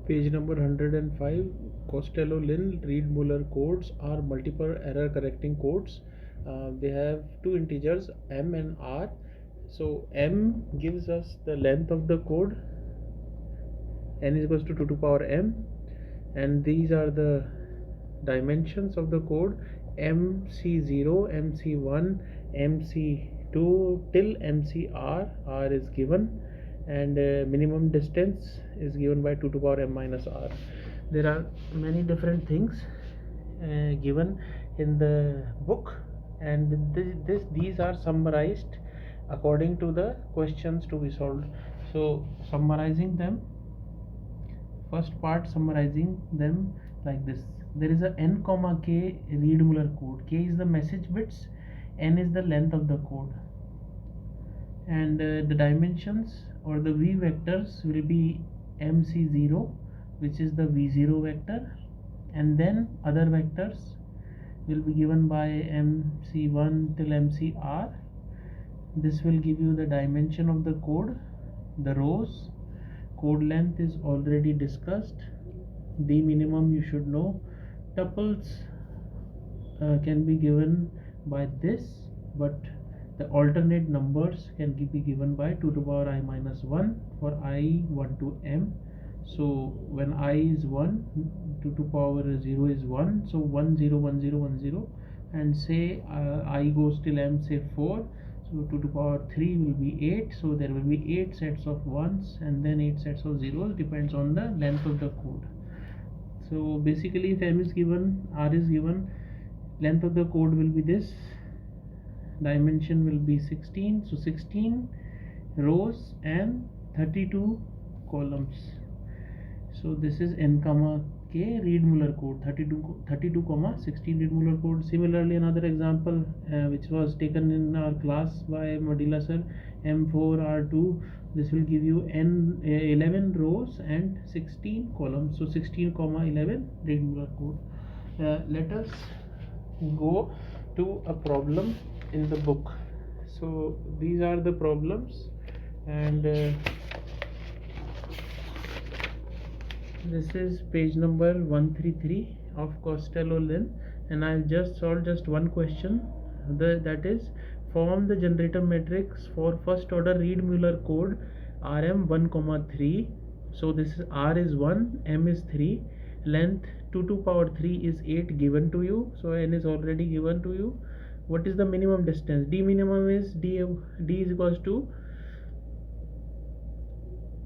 Page number 105, Costello-Lin read Muller codes are multiple error correcting codes. They have two integers m and r. So m gives us the length of the code, n is equals to 2 to power m, and these are the dimensions of the code mc0, mc1, mc2 till mcr. R is given, and minimum distance is given by 2 to power m minus r. There are many different things given in the book, and these are summarized according to the questions to be solved. So summarizing them, first part summarizing them like this: there is a n comma k read Muller code. K is the message bits, n is the length of the code, and the dimensions or the v vectors will be mc0, which is the v0 vector, and then other vectors will be given by mc1 till mcr. This will give you the dimension of the code. The rows, code length is already discussed. The minimum you should know. Tuples can be given by this, but the alternate numbers can be given by 2 to power I minus 1 for I 1 to m. So when I is 1, 2 to power 0 is 1, so 1 0 1 0 1 0, and say I goes till m, say 4, so 2 to power 3 will be 8, so there will be 8 sets of 1s and then 8 sets of 0s, depends on the length of the code. So basically, if m is given, r is given, length of the code will be this, dimension will be 16, so 16 rows and 32 columns. So this is n comma k read Muller code, 32 comma 16 read Muller code. Similarly, another example which was taken in our class by Madila sir, m4r2, this will give you 11 rows and 16 columns, so 16 comma 11 read Muller code. Let us go to a problem in the book. So these are the problems, and this is page number 133 of Costello-Lin, and I have just solved just one question, that is, form the generator matrix for first order read Muller code Rm 1 3. So this is r is 1, m is 3, length 2 to power 3 is 8 given to you, so n is already given to you. What is the minimum distance? D minimum is d is equals to,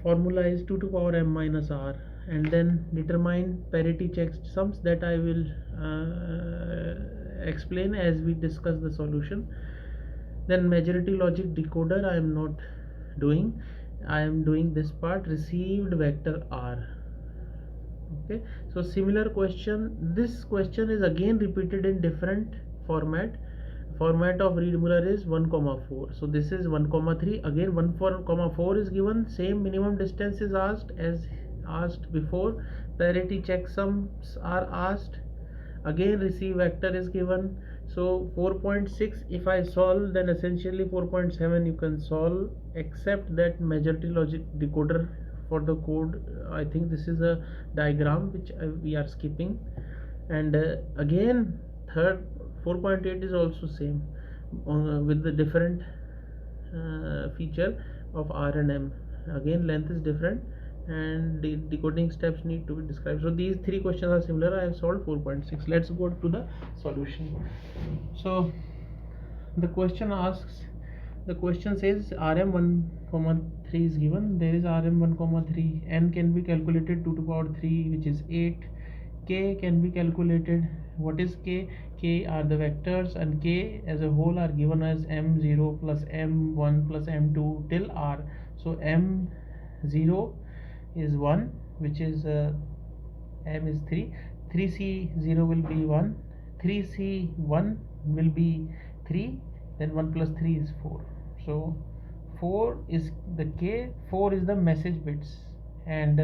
formula is 2 to power m minus r, and then determine parity checksums that I will explain as we discuss the solution. Then majority logic decoder I am not doing, I am doing this part, received vector r. Okay, so similar question, this question is again repeated in different format of read Muller is 1 comma 4. So this is 1 comma 3, again 1 comma 4 is given, same minimum distance is asked as asked before, parity checksums are asked, again receive vector is given. So 4.6 if I solve, then essentially 4.7 you can solve, except that majority logic decoder for the code. I think this is a diagram which we are skipping, and again third 4.8 is also same with the different feature of r and m. Again length is different, and the decoding steps need to be described. So these three questions are similar. I have solved 4.6. Let's go to the solution. So the question asks, the question says Rm 1 3 is given, there is Rm 1 3, n can be calculated 2 to power 3, which is 8, k can be calculated. What is k? K are the vectors, and k as a whole are given as m0 plus m1 plus m2 till r. So m0 is 1, which is m is 3, 3c0 will be 1, 3c1 will be 3, then 1 plus 3 is 4. So 4 is the k, 4 is the message bits, and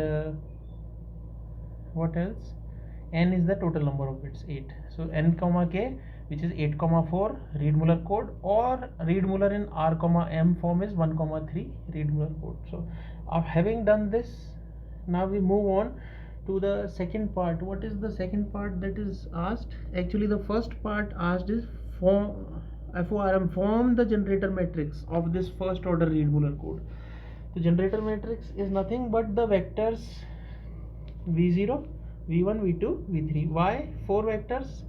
what else? N is the total number of bits, 8. So n comma k, which is 8 comma 4 read Muller code, or read Muller in r comma m form is 1 comma 3 read Muller code. So having done this, now we move on to the second part. What is the second part that is asked? Actually, the first part asked is form the generator matrix of this first order read Muller code. The generator matrix is nothing but the vectors v0, v1, v2, v3. Why 4 vectors?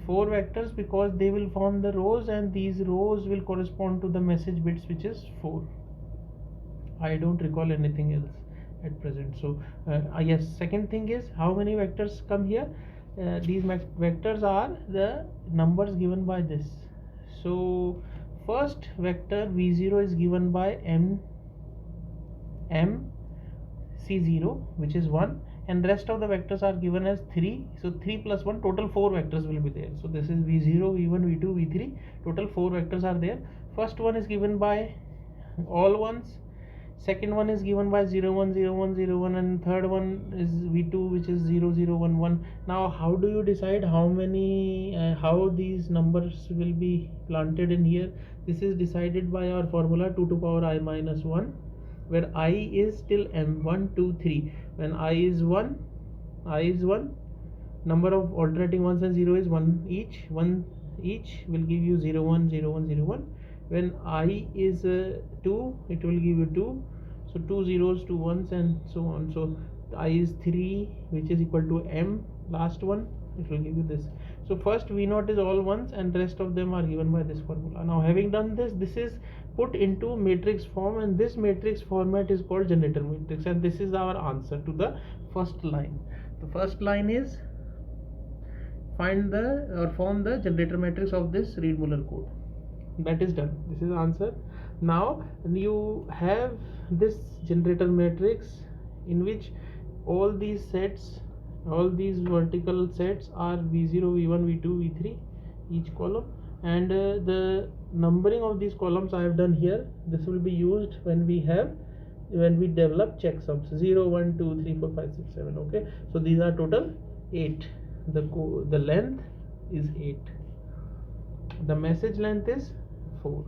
4 vectors because they will form the rows, and these rows will correspond to the message bits, which is 4. I don't recall anything else at present. So yes, second thing is how many vectors come here. These vectors are the numbers given by this. So first vector v0 is given by m c0, which is 1, and rest of the vectors are given as 3. So 3 plus 1, total 4 vectors will be there. So this is v0, v1, v2, v3, total 4 vectors are there. First one is given by all ones, second one is given by 0 1 0 1 0 1, and third one is v2, which is 0 0 1 1. Now how do you decide how many how these numbers will be planted in here? This is decided by our formula 2 to power I minus 1, where I is till m, 1 2 3. When I is 1, number of alternating ones and 0 is 1 each. 1 each will give you 0 1 0 1 0 1. When I is 2, it will give you 2. So 2 zeros, 2 ones, and so on. So I is 3, which is equal to m, last one, it will give you this. So first v0 is all ones, and rest of them are given by this formula. Now having done this, this is put into matrix form, and this matrix format is called generator matrix, and this is our answer to the first line. The first line is find the or form the generator matrix of this read Muller code. That is done. This is the answer. Now you have this generator matrix in which all these sets, all these vertical sets are v0, v1, v2, v3 each column, and the numbering of these columns I have done here. This will be used when we develop checksums 0 1 2 3 4 5 6 7. Okay, so these are total 8. The length is 8. The message length is 4.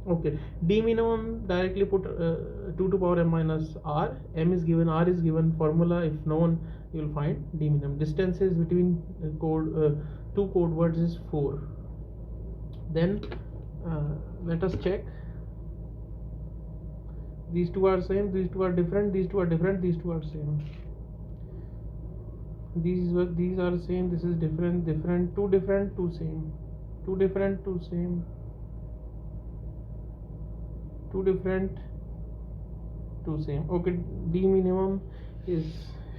Okay, d minimum directly put 2 to power m minus r. M is given, r is given. Formula if known, you will find d minimum. Distances between two code words is 4. Then let us check. These two are same, these two are different, these two are different, these two are same. These are same, this is different, two different, two same, two different, two same, two different, two same. Okay, d minimum is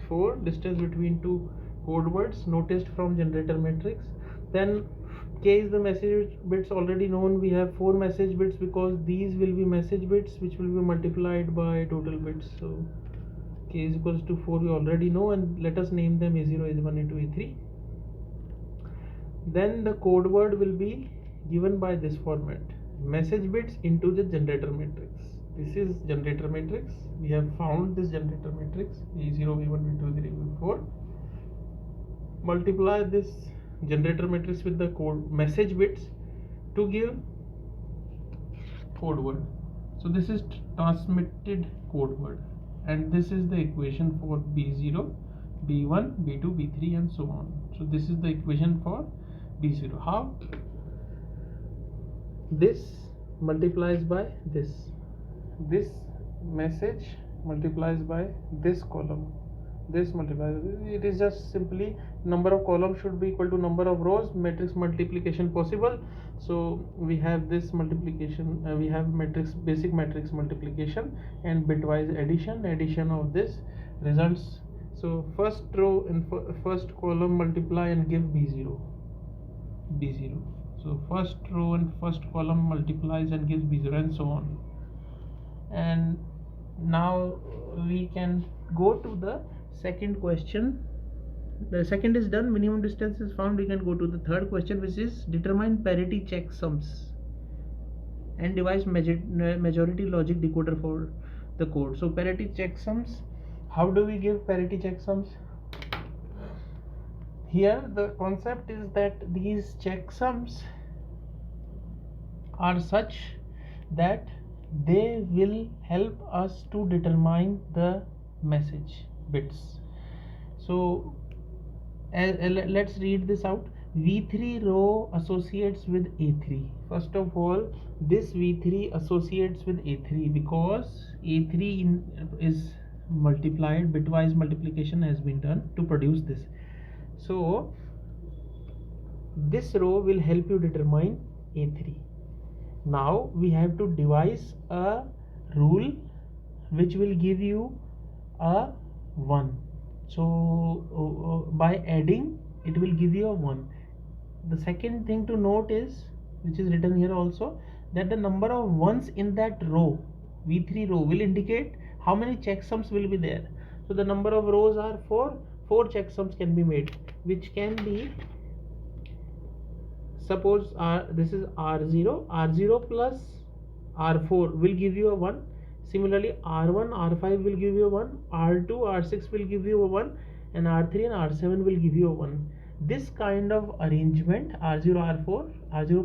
4. Distance between two code words noticed from generator matrix. Then k is the message bits already known. We have 4 message bits because these will be message bits which will be multiplied by total bits. So k is equals to 4 we already know, and let us name them a0, a1, a2, a3. Then the code word will be given by this format, message bits into the generator matrix. This is generator matrix. We have found this generator matrix a0, v1, v2, v3, v4. Multiply this generator matrix with the code message bits to give code word. So this is transmitted code word, and this is the equation for b0, b1, b2, b3, and so on. So this is the equation for b0. How? This multiplies by this message multiplies by this column, this multiplies. It is just simply number of columns should be equal to number of rows, matrix multiplication possible. So we have this multiplication, we have basic matrix multiplication and bitwise addition of this results. So first row and first column multiply and give b0. So first row and first column multiplies and gives b0, and so on. And now we can go to the second question. The second is done, minimum distance is found. We can go to the third question, which is determine parity checksums and devise majority logic decoder for the code. So parity checksums, how do we give parity checksums? Here the concept is that these checksums are such that they will help us to determine the message bits. So let's read this out. V3 row associates with A3. First of all, this V3 associates with A3 because A3 is multiplied, bitwise multiplication has been done to produce this. So this row will help you determine A3. Now we have to devise a rule which will give you a 1. So by adding it will give you a 1. The second thing to note is, which is written here also, that the number of ones in that row, V3 row, will indicate how many checksums will be there. So the number of rows are 4. 4 checksums can be made, which can be, suppose this is R0 plus R4 will give you a 1. Similarly R1 R5 will give you a 1, R2 R6 will give you a 1, and R3 and R7 will give you a 1. This kind of arrangement, R0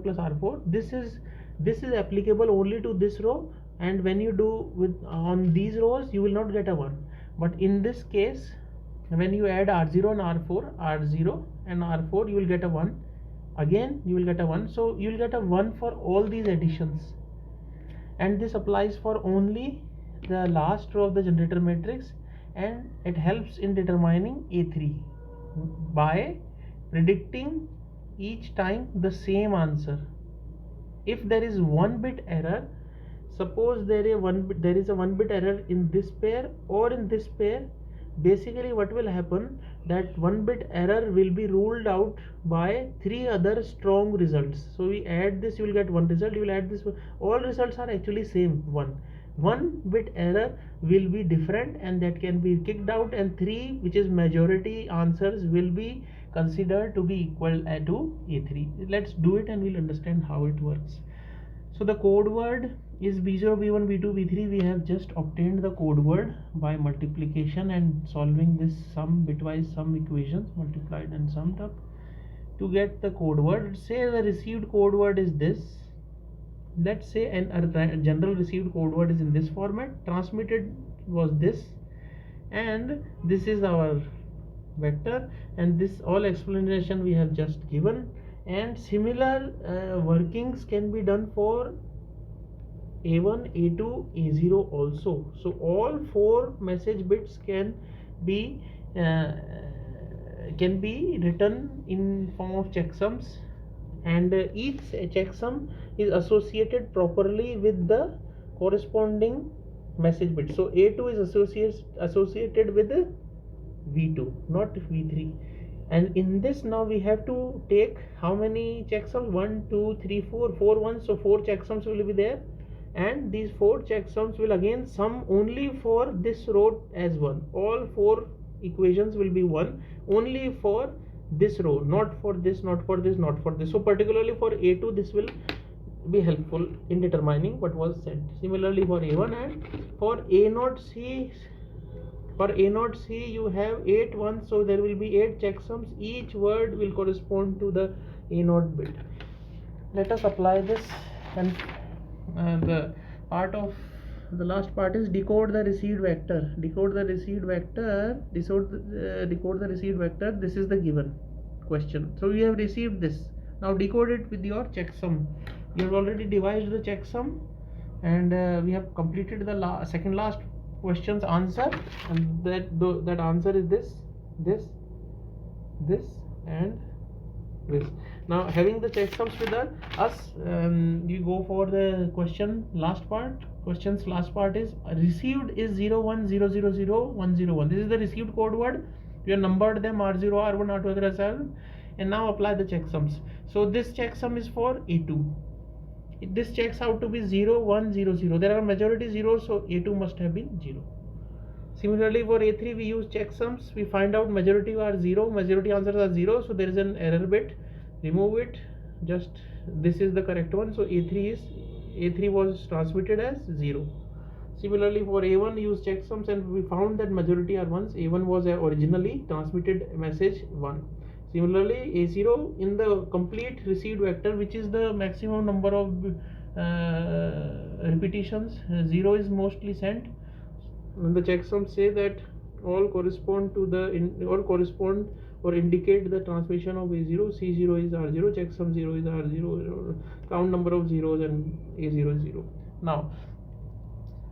plus R4, this is applicable only to this row, and when you do with on these rows you will not get a 1. But in this case, when you add R0 and R4 you will get a 1. Again you will get a 1. So you will get a 1 for all these additions, and this applies for only the last row of the generator matrix, and it helps in determining A3 by predicting each time the same answer. If there is 1 bit error, suppose there is a 1 bit error in this pair or in this pair, basically what will happen, that 1 bit error will be ruled out by 3 other strong results. So we add this, you will get 1 result, you will add this, all results are actually same 1 bit error will be different, and that can be kicked out, and 3, which is majority answers, will be considered to be equal to A3. Let's do it and we'll understand how it works. So the code word is B0, B1, B2, B3. We have just obtained the code word by multiplication and solving this bitwise sum equations, multiplied and summed up to get the code word. Say the received code word is this. Let's say a general received code word is in this format, transmitted was this, and this is our vector, and this all explanation we have just given. And similar workings can be done for A1, A2, A0 also. So all 4 message bits can be written in form of checksums, and each checksum is associated properly with the corresponding message bit. So A2 is associated with V2, not V3. And in this, now we have to take how many checksums? 1, 2, 3, 4, 4 ones. So 4 checksums will be there, and these 4 checksums will again sum only for this row as 1. All 4 equations will be 1 only for this row, not for this, not for this, not for this. So particularly for A2, this will be helpful in determining what was said. Similarly for A1, and for A0C. For A0C you have 8 ones, so there will be 8 checksums. Each word will correspond to the A0 bit. Let us apply this, and the last part is decode the received vector. Decode the received vector. This is the given question. So we have received this. Now decode it with your checksum. You have already devised the checksum, and we have completed the second last question's answer, and that answer is this, and this. Now having the checksums with us, you go for the question's last part is received is 0 1 0 0 0 1 0 1. This is the received code word. You have numbered them R0, R1, R2, R7, and now apply the checksums. So this checksum is for A2. This checks out to be 0 1 0 0. There are majority zeros, so A2 must have been 0. Similarly for A3 we use checksums. We find out majority are 0, majority answers are 0, so there is an error bit. Remove it. Just this is the correct one. So A3 was transmitted as 0. Similarly for A1 we use checksums, and we found that majority are 1s. A1 was originally transmitted message 1. Similarly A0 in the complete received vector, which is the maximum number of repetitions, 0 is mostly sent. And the checksums say that all correspond to all correspond or indicate the transmission of A0. C0 is R0, checksum 0 is R0, count number of zeros, and A0 is 0. Now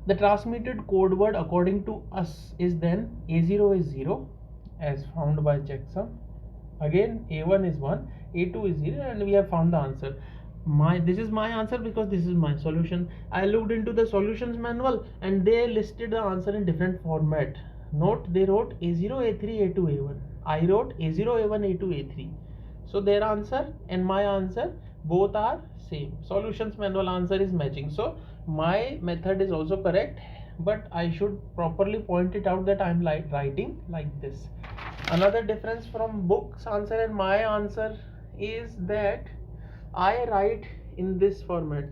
the transmitted code word according to us is then A0 is 0 as found by checksum. Again A1 is 1, A2 is 0, and we have found the answer. This is my answer because this is my solution. I looked into the solutions manual and they listed the answer in different format. Note, they wrote A0, A3, A2, A1. I wrote A0, A1, A2, A3. So their answer and my answer both are same. Solutions manual answer is matching. So my method is also correct, but I should properly point it out that I am writing like this. Another difference from book's answer and my answer is that I write in this format: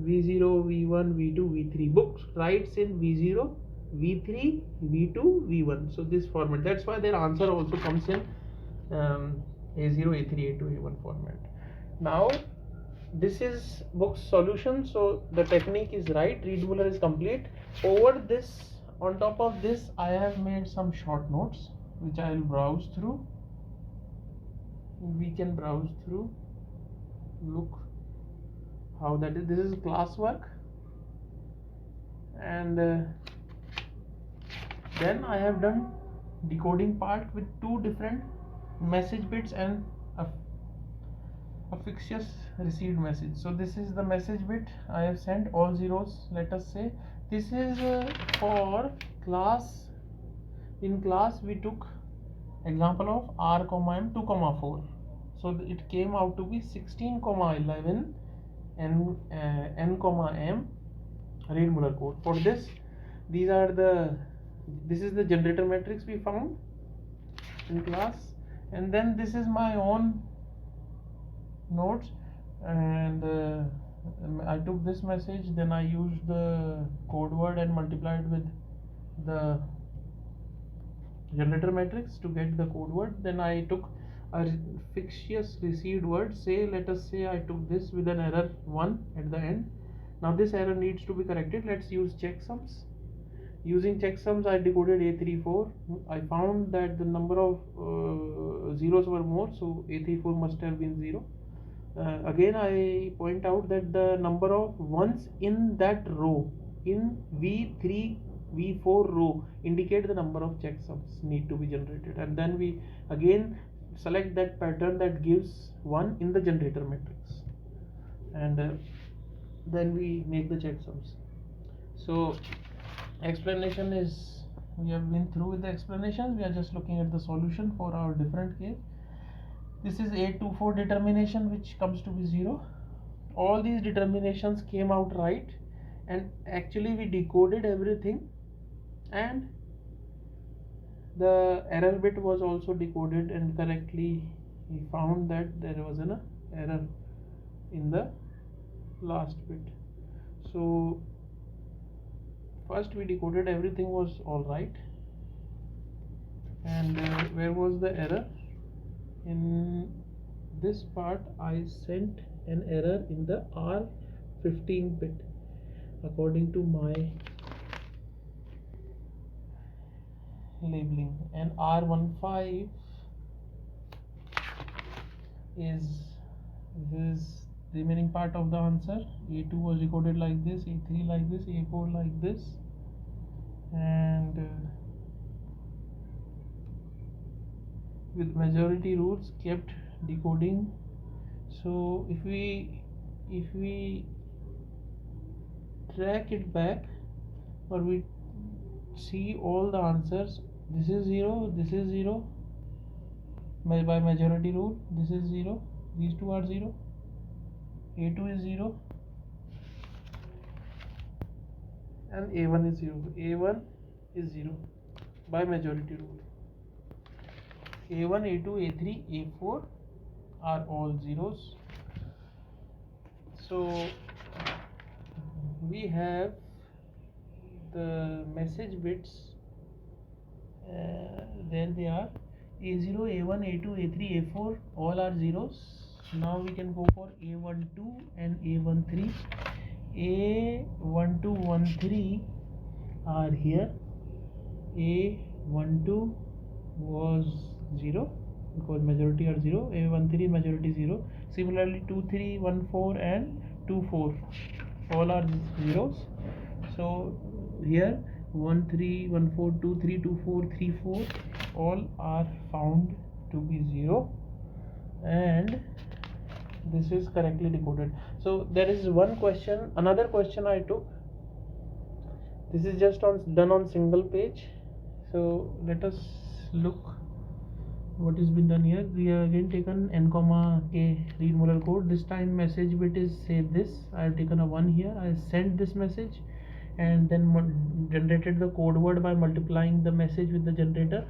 V0, V1, V2, V3. Books writes in V0, V3, V2, V1. So this format. That's why their answer also comes in A0, A3, A2, A1 format. Now this is book's solution. So the technique is right. Read Muller is complete. Over this, on top of this, I have made some short notes which I will browse through. We can browse through. Look how that is. This is classwork, and then I have done decoding part with two different message bits and a fictitious received message. So this is the message bit I have sent, all zeros, let us say. This is for class. In class we took example of r comma m 2 comma 4. So it came out to be 16 comma 11 n comma m read Muller code. For this, this is the generator matrix we found in class, and then this is my own notes, and I took this message, then I used the code word and multiplied with the generator matrix to get the code word. Then I took a fictitious received word. Say, let us say I took this with an error 1 at the end. Now this error needs to be corrected. Let's use checksums. Using checksums, I decoded A34. I found that the number of zeros were more, so A34 must have been 0. Again, I point out that the number of ones in that row, in V3, V4 row, indicate the number of checksums need to be generated, and then we again select that pattern that gives 1 in the generator matrix, and then we make the checksums. So explanation is, we have been through with the explanations. We are just looking at the solution for our different case. This is A24 determination, which comes to be 0. All these determinations came out right, and actually we decoded everything, and the error bit was also decoded, and correctly we found that there was an error in the last bit. So first we decoded everything was all right, and where was the error? In this part I sent an error in the R15 bit according to my labeling, and R15 is this remaining part of the answer. A2 was decoded like this, A3 like this, A4 like this, and with majority rules kept decoding. So if we track it back, or we see all the answers, this is 0, this is 0 by majority rule, this is 0, these two are 0, A2 is 0, and A1 is 0. A1 is 0 by majority rule. A1, A2, A3, A4 are all zeros. So we have the message bits, there they are, A0, A1, A2, A3, A4 all are zeros. Now we can go for A12 and A13. A12, 13 are here, A12, 1 2 was 0 because majority are 0, a 1 3 majority 0. Similarly 2 3 1 4 and 2 4 all are zeros. So here 1 3 1 4 2 3 2 4 3 4 all are found to be 0, and this is correctly decoded. So there is one question, another question I took. This is just done on single page. So let us look what has been done here. We have again taken n comma k read Muller code. This time message bit is say this. I have taken a 1 here. I sent this message and then generated the code word by multiplying the message with the generator.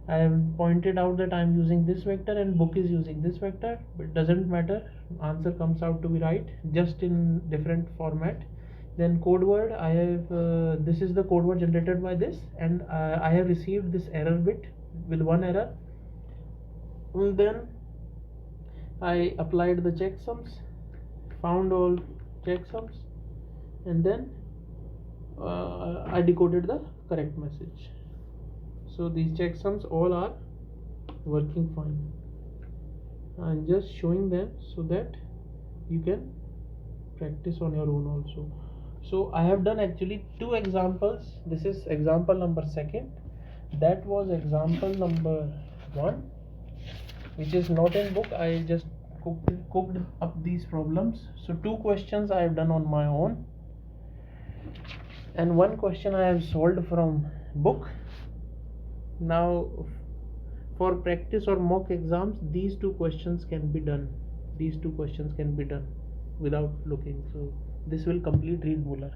I have pointed out that I am using this vector and book is using this vector, but it doesn't matter, answer comes out to be right, just in different format. Then code word, I have this is the code word generated by this, and I have received this error bit with one error. And then I applied the checksums, found all checksums, and then I decoded the correct message. So these checksums all are working fine. I'm just showing them so that you can practice on your own also. So I have done actually two examples. This is example number 2. That was example number 1, which is not in book. I just cooked up these problems. So 2 questions I have done on my own, and 1 question I have solved from book. Now for practice or mock exams, these 2 questions can be done. These 2 questions can be done without looking. So this will complete read Muller.